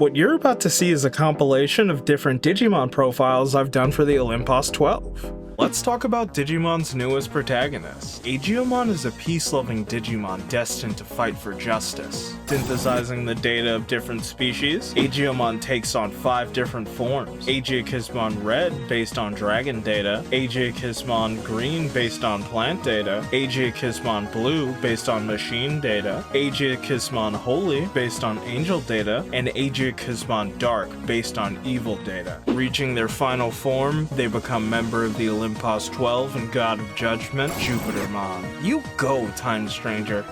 What you're about to see is a compilation of different Digimon profiles I've done for the Olympus 12. Let's talk about Digimon's newest protagonist. Agumon is a peace-loving Digimon destined to fight for justice. Synthesizing the data of different species, Agumon takes on 5 different forms. Agumon Red based on dragon data, Agumon Green based on plant data, Agumon Blue based on machine data, Agumon Holy based on angel data, and Agumon Dark based on evil data. Reaching their final form, they become member of the Olympus 12 and God of Judgment, Jupitermon. You go, Time Stranger.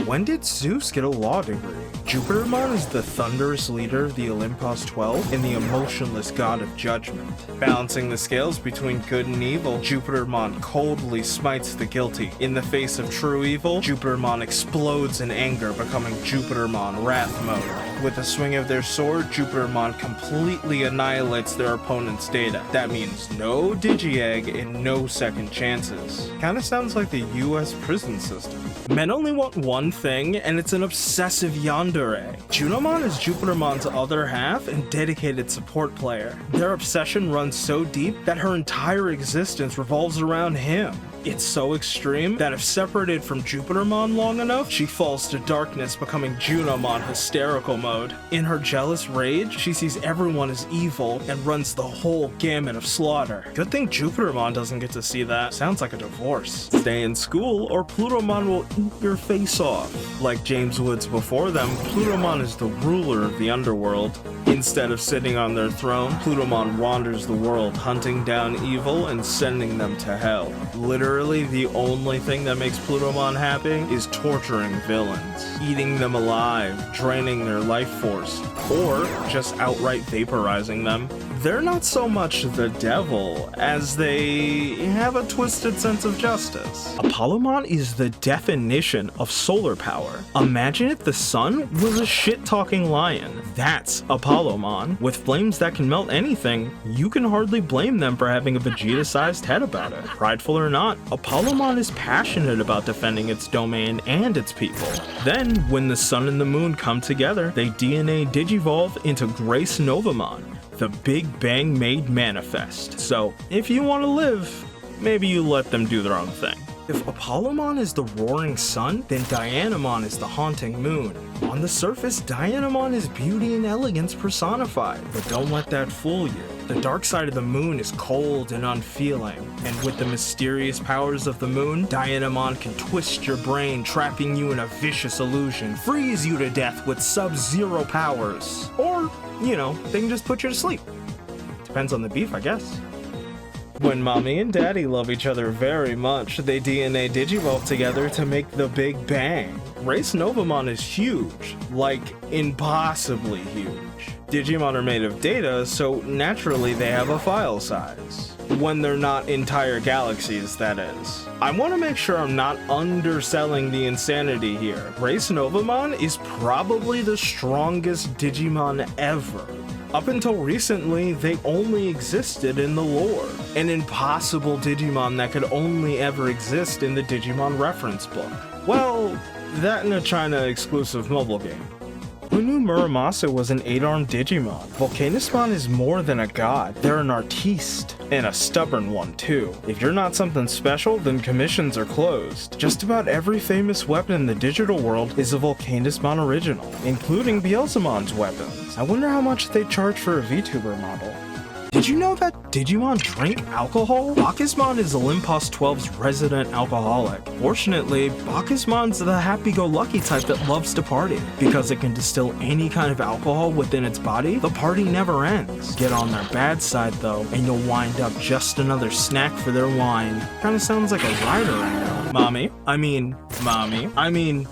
When did Zeus get a law degree? Jupitermon is the thunderous leader of the Olympus 12 and the emotionless god of judgment. Balancing the scales between good and evil, Jupitermon coldly smites the guilty. In the face of true evil, Jupitermon explodes in anger, becoming Jupitermon Wrath Mode. With a swing of their sword, Jupitermon completely annihilates their opponent's data. That means no Digi-Egg and no second chances. Kinda sounds like the US prison system. Men only want one thing, and it's an obsessive yandere. Jumon is Jupitermon's other half and dedicated support player. Their obsession runs so deep that her entire existence revolves around him. It's so extreme that if separated from Jupitermon long enough, she falls to darkness, becoming Junomon hysterical mode. In her jealous rage, she sees everyone as evil and runs the whole gamut of slaughter. Good thing Jupitermon doesn't get to see that. Sounds like a divorce. Stay in school or Plutomon will eat your face off. Like James Woods before them, Plutomon is the ruler of the underworld. Instead of sitting on their throne, Plutomon wanders the world, hunting down evil and sending them to hell. Literally, the only thing that makes Plutomon happy is torturing villains, eating them alive, draining their life force, or just outright vaporizing them. They're not so much the devil as they have a twisted sense of justice. Apollomon is the definition of solar power. Imagine if the sun was a shit-talking lion. That's Apollomon. With flames that can melt anything, you can hardly blame them for having a Vegeta-sized head about it. Prideful or not, Apollomon is passionate about defending its domain and its people. Then, when the sun and the moon come together, they DNA digivolve into Gracenovamon, the Big Bang made manifest. So, if you want to live, maybe you let them do their own thing. If Apollomon is the roaring sun, then Dianamon is the haunting moon. On the surface, Dianamon is beauty and elegance personified, but don't let that fool you. The dark side of the moon is cold and unfeeling, and with the mysterious powers of the moon, Dianamon can twist your brain, trapping you in a vicious illusion, freeze you to death with sub-zero powers, or, you know, they can just put you to sleep. Depends on the beef, I guess. When mommy and daddy love each other very much, they DNA digivolve together to make the Big Bang. Gracenovamon is huge, like impossibly huge. Digimon are made of data, so naturally they have a file size. When they're not entire galaxies, that is. I want to make sure I'm not underselling the insanity here. Gracenovamon is probably the strongest Digimon ever. Up until recently, they only existed in the lore. An impossible Digimon that could only ever exist in the Digimon reference book. Well, that in a China exclusive mobile game. Who knew Muramasa was an 8-armed Digimon? Volcanismon is more than a god, they're an artiste, and a stubborn one too. If you're not something special, then commissions are closed. Just about every famous weapon in the digital world is a Volcanismon original, including Beelzemon's weapons. I wonder how much they charge for a VTuber model. Did you know that Digimon drink alcohol? Bacchusmon is Olympus 12's resident alcoholic. Fortunately, Bacchusmon's the happy-go-lucky type that loves to party. Because it can distill any kind of alcohol within its body, the party never ends. Get on their bad side though, and you'll wind up just another snack for their wine. Kinda sounds like a rider I know. I mean,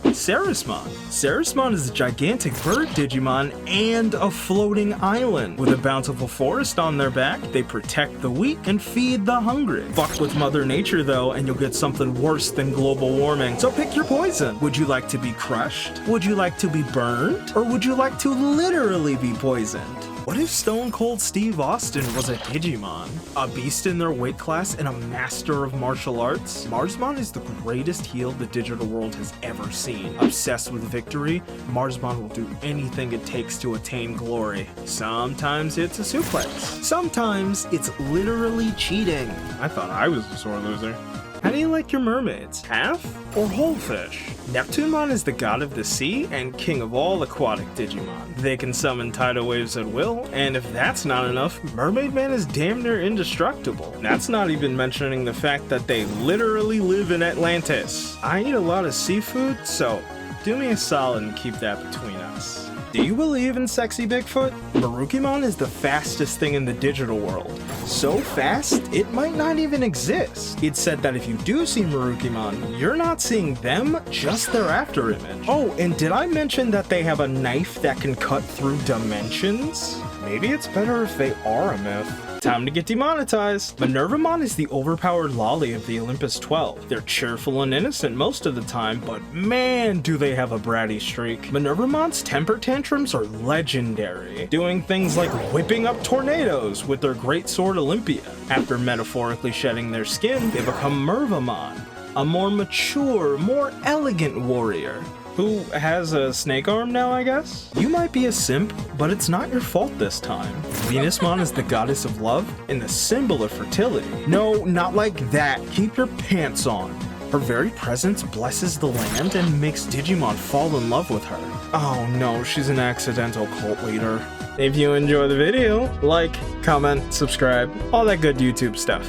Ceresmon. Ceresmon is a gigantic bird Digimon and a floating island. With a bountiful forest on their back, they protect the weak and feed the hungry. Fuck with Mother Nature though, and you'll get something worse than global warming. So pick your poison. Would you like to be crushed? Would you like to be burned? Or would you like to literally be poisoned? What if Stone Cold Steve Austin was a Digimon? A beast in their weight class and a master of martial arts? Marsmon is the greatest heel the digital world has ever seen. Obsessed with victory, Marsmon will do anything it takes to attain glory. Sometimes it's a suplex. Sometimes it's literally cheating. I thought I was a sore loser. How do you like your mermaids? Half or whole fish? Neptunemon is the god of the sea and king of all aquatic Digimon. They can summon tidal waves at will, and if that's not enough, Mermaid Man is damn near indestructible. That's not even mentioning the fact that they literally live in Atlantis. I eat a lot of seafood, so do me a solid and keep that between us. Do you believe in sexy Bigfoot? Merukimon is the fastest thing in the digital world. So fast, it might not even exist. It's said that if you do see Merukimon, you're not seeing them, just their after image. Oh, and did I mention that they have a knife that can cut through dimensions? Maybe it's better if they are a myth. Time to get demonetized. Minervamon is the overpowered lolly of the Olympus 12. They're cheerful and innocent most of the time, but man, do they have a bratty streak. Minervamon's temper tantrums are legendary, doing things like whipping up tornadoes with their great sword Olympia. After metaphorically shedding their skin, they become Mervamon, a more mature, more elegant warrior who has a snake arm now, I guess? You might be a simp, but it's not your fault this time. Venusmon is the goddess of love and the symbol of fertility. No, not like that. Keep your pants on. Her very presence blesses the land and makes Digimon fall in love with her. Oh no, she's an accidental cult leader. If you enjoy the video, like, comment, subscribe, all that good YouTube stuff.